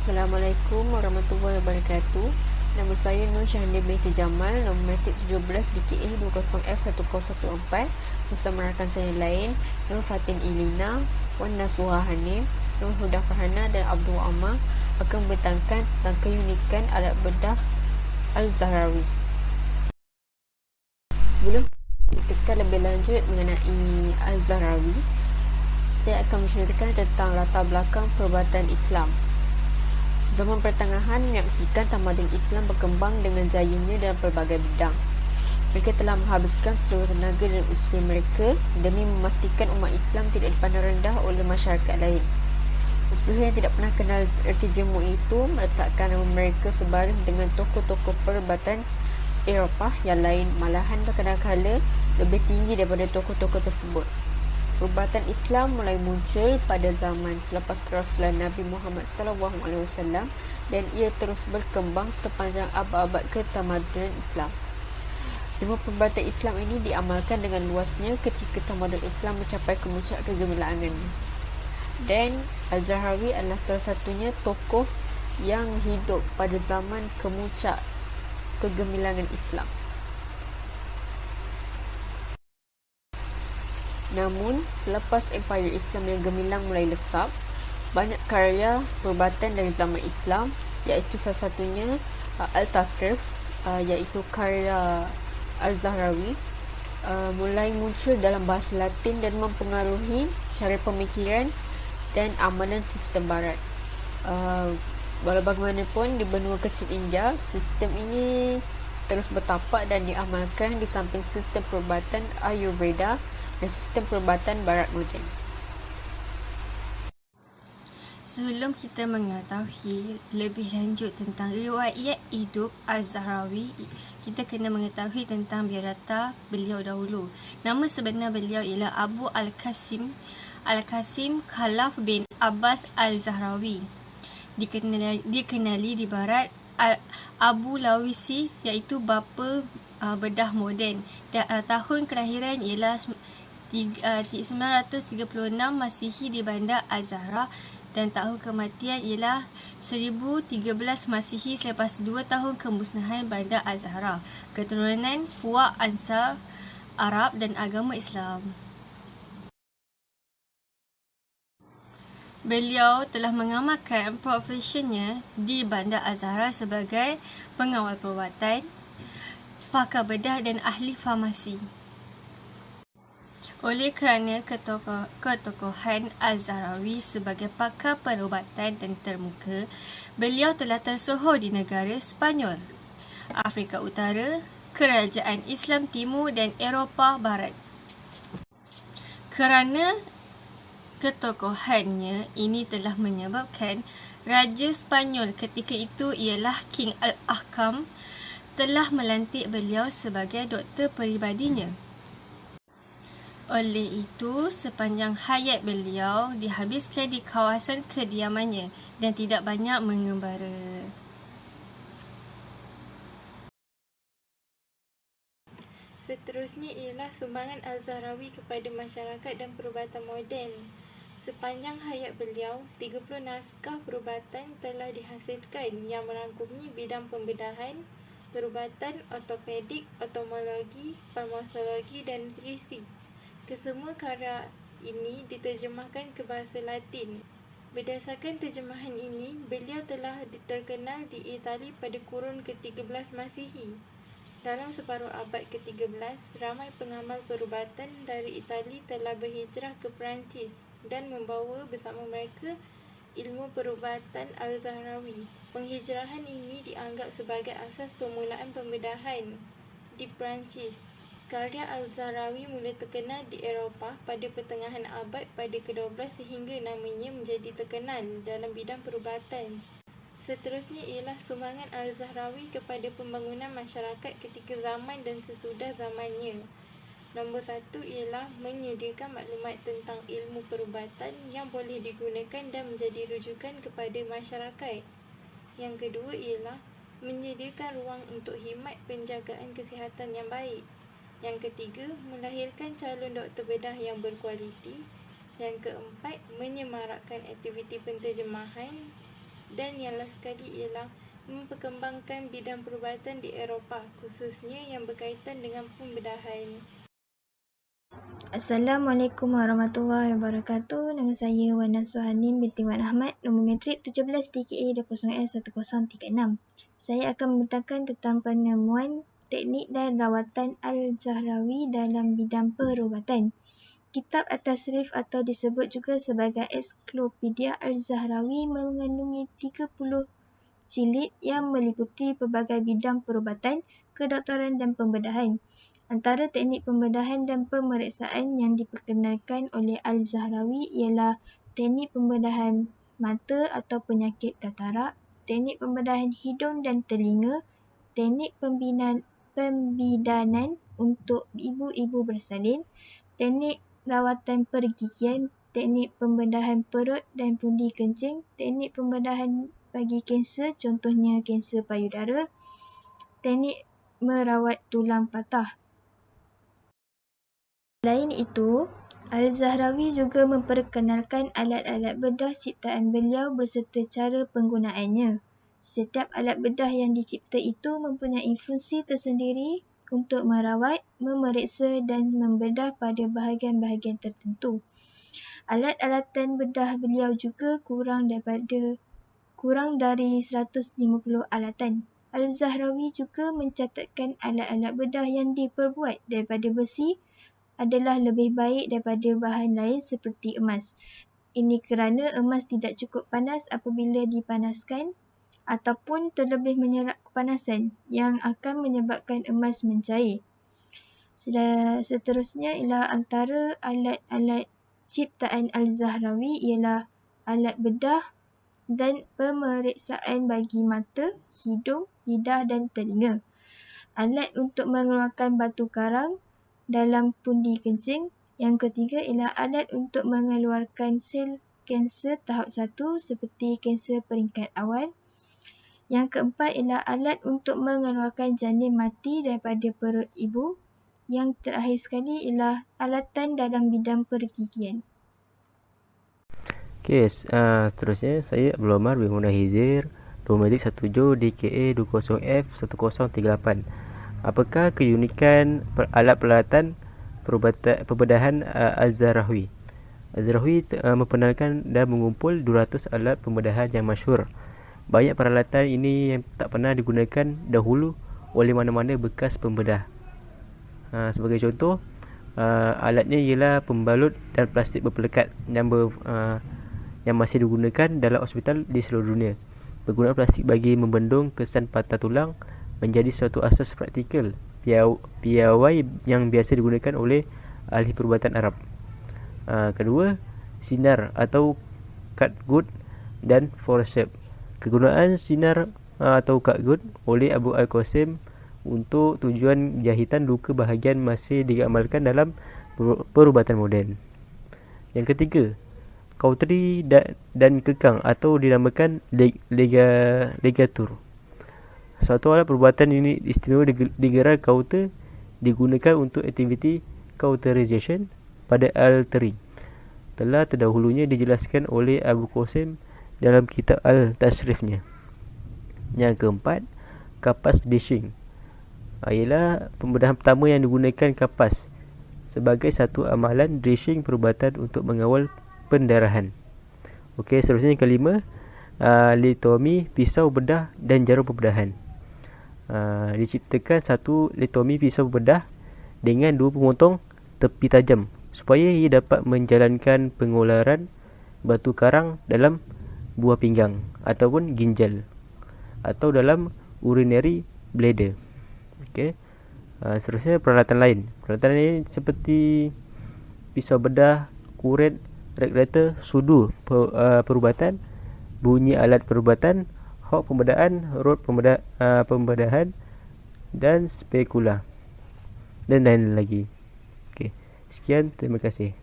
Assalamualaikum warahmatullahi wabarakatuh. Nama saya Nur Syahandi binti Jamal, nombor matrik 17 DKA 20F1014 bersama rakan saya lain Nur Fatin Ilina, Wan Nasuha Hanif, Nur Huda Farhana dan Abdul Ammar akan bertangkan tentang keunikan alat bedah Al-Zahrawi. Sebelum kita lebih lanjut mengenai Al-Zahrawi, saya akan menceritakan tentang latar belakang perubatan Islam. Zaman pertengahan menyaksikan tamadun Islam berkembang dengan jayanya dalam pelbagai bidang. Mereka telah menghabiskan seluruh tenaga dan usaha mereka demi memastikan umat Islam tidak dipandang rendah oleh masyarakat lain. Usaha yang tidak pernah kenal erti jemu itu meletakkan nama mereka sebaris dengan tokoh-tokoh perubatan Eropah yang lain, malahan kadang-kala lebih tinggi daripada tokoh-tokoh tersebut. Perubatan Islam mulai muncul pada zaman selepas kerasulan Nabi Muhammad SAW dan ia terus berkembang sepanjang abad-abad ketamadunan Islam. Semua perubatan Islam ini diamalkan dengan luasnya ketika tamadun Islam mencapai kemuncak kegemilangan. Dan Al-Zahrawi adalah salah satunya tokoh yang hidup pada zaman kemuncak kegemilangan Islam. Namun, selepas empayar Islam yang gemilang mulai lesap, banyak karya perubatan dari zaman Islam, iaitu salah satunya Al-Tasrif, iaitu karya Al-Zahrawi, mulai muncul dalam bahasa Latin dan mempengaruhi cara pemikiran dan amalan sistem Barat. Walau bagaimanapun, di benua kecil India, sistem ini terus bertapak dan diamalkan di samping sistem perubatan Ayurveda dan sistem perubatan Barat moden. Sebelum kita mengetahui lebih lanjut tentang riwayat hidup Al-Zahrawi, kita kena mengetahui tentang biodata beliau dahulu. Nama sebenar beliau ialah Abu Al-Qasim Khalaf bin Abbas Al-Zahrawi. Dikenali di Barat Abu Lawisi, iaitu bapa bedah moden. Tahun kelahiran ialah 936 Masihi di Bandar Al-Zahra dan tahun kematian ialah 1013 Masihi selepas 2 tahun kemusnahan Bandar Al-Zahra. Keturunan puak Ansar Arab dan agama Islam. Beliau telah mengamalkan profesinya di Bandar Al-Zahra sebagai pengawal perubatan, pakar bedah dan ahli farmasi. Oleh kerana ketokohan Al-Zahrawi sebagai pakar perubatan dan termuka, beliau telah tersohor di negara Sepanyol, Afrika Utara, Kerajaan Islam Timur dan Eropah Barat. Kerana ketokohannya ini telah menyebabkan Raja Sepanyol ketika itu ialah King Al-Ahkam telah melantik beliau sebagai doktor peribadinya. Oleh itu, sepanjang hayat beliau dihabiskan di kawasan kediamannya dan tidak banyak mengembara. Seterusnya ialah sumbangan Al-Zahrawi kepada masyarakat dan perubatan moden. Sepanjang hayat beliau, 30 naskah perubatan telah dihasilkan yang merangkumi bidang pembedahan, perubatan ortopedik, otomologi, farmakologi dan nutrisi. Kesemua karya ini diterjemahkan ke bahasa Latin. Berdasarkan terjemahan ini, beliau telah terkenal di Itali pada kurun ke-13 Masihi. Dalam separuh abad ke-13, ramai pengamal perubatan dari Itali telah berhijrah ke Perancis dan membawa bersama mereka ilmu perubatan Al-Zahrawi. Penghijrahan ini dianggap sebagai asas permulaan pembedahan di Perancis. Karya Al-Zahrawi mula terkenal di Eropah pada pertengahan abad pada ke-12 sehingga namanya menjadi terkenal dalam bidang perubatan. Seterusnya ialah sumbangan Al-Zahrawi kepada pembangunan masyarakat ketika zaman dan sesudah zamannya. Nombor 1 ialah menyediakan maklumat tentang ilmu perubatan yang boleh digunakan dan menjadi rujukan kepada masyarakat. Yang kedua ialah menyediakan ruang untuk khidmat penjagaan kesihatan yang baik. Yang ketiga, melahirkan calon doktor bedah yang berkualiti. Yang keempat, menyemarakkan aktiviti penterjemahan. Dan yang last sekali ialah memperkembangkan bidang perubatan di Eropah, khususnya yang berkaitan dengan pembedahan. Assalamualaikum warahmatullahi wabarakatuh. Nama saya Wana Suhanim binti Wan Ahmad, nombor matrik 17 TKA 20S1036. Saya akan membentangkan tentang penemuan, teknik dan rawatan Al-Zahrawi dalam bidang perubatan. Kitab At-Tasrif atau disebut juga sebagai Ensiklopedia Al-Zahrawi mengandungi 30 jilid yang meliputi pelbagai bidang perubatan, kedoktoran dan pembedahan. Antara teknik pembedahan dan pemeriksaan yang diperkenalkan oleh Al-Zahrawi ialah teknik pembedahan mata atau penyakit katarak, teknik pembedahan hidung dan telinga, teknik pembidanan untuk ibu-ibu bersalin, teknik rawatan pergigian, teknik pembedahan perut dan pundi kencing, teknik pembedahan bagi kanser, contohnya kanser payudara, teknik merawat tulang patah. Selain itu, Al-Zahrawi juga memperkenalkan alat-alat bedah ciptaan beliau berserta cara penggunaannya. Setiap alat bedah yang dicipta itu mempunyai fungsi tersendiri untuk merawat, memeriksa dan membedah pada bahagian-bahagian tertentu. Alat-alatan bedah beliau juga kurang dari 150 alatan. Al-Zahrawi juga mencatatkan alat-alat bedah yang diperbuat daripada besi adalah lebih baik daripada bahan lain seperti emas. Ini kerana emas tidak cukup panas apabila dipanaskan ataupun terlebih menyerap kepanasan yang akan menyebabkan emas mencair. Seterusnya ialah antara alat-alat ciptaan Al-Zahrawi ialah alat bedah dan pemeriksaan bagi mata, hidung, lidah dan telinga. Alat untuk mengeluarkan batu karang dalam pundi kencing. Yang ketiga ialah alat untuk mengeluarkan sel kanser tahap 1 seperti kanser peringkat awal. Yang keempat ialah alat untuk mengeluarkan janin mati daripada perut ibu. Yang terakhir sekali ialah alatan dalam bidang pergigian. Okey, seterusnya saya Abdul Omar bin Munahizir, nombor matrik 17 DKA 20F1038. Apakah keunikan alat peralatan pembedahan Az-Zahrawi? Az-Zahrawi memperkenalkan dan mengumpul 200 alat pembedahan yang masyhur. Banyak peralatan ini yang tak pernah digunakan dahulu oleh mana-mana bekas pembedah. Sebagai contoh, alatnya ialah pembalut dan plastik berpelekat yang masih digunakan dalam hospital di seluruh dunia. Penggunaan plastik bagi membendung kesan patah tulang menjadi suatu asas praktikal piawai yang biasa digunakan oleh ahli perubatan Arab. Kedua, sinar atau catgut dan forceps. Kegunaan sinar atau catgut oleh Abu Al-Qasim untuk tujuan jahitan luka bahagian masih diamalkan dalam perubatan moden. Yang ketiga, kauteri dan kekang atau dinamakan ligatur. Suatu alat perubatan ini istimewa digerar kauter digunakan untuk aktiviti cauterization pada arteri. Telah terdahulunya dijelaskan oleh Abu Qasim dalam kitab Al-Tasrifnya. Yang keempat, kapas dishing ialah pembedahan pertama yang digunakan kapas sebagai satu amalan dressing perubatan untuk mengawal pendarahan. Okey, seterusnya yang kelima, litomi, pisau bedah dan jarum pembedahan. Diciptakan satu litomi pisau bedah dengan dua pemotong tepi tajam supaya ia dapat menjalankan pengularan batu karang dalam buah pinggang ataupun ginjal atau dalam urinary bladder. Okey. Seterusnya peralatan lain. Peralatan lain seperti pisau bedah, kuret, regulator, sudu perubatan, bunyi alat perubatan, hok pembedahan, rod pembedahan dan spekula dan lain lagi. Okey. Sekian, terima kasih.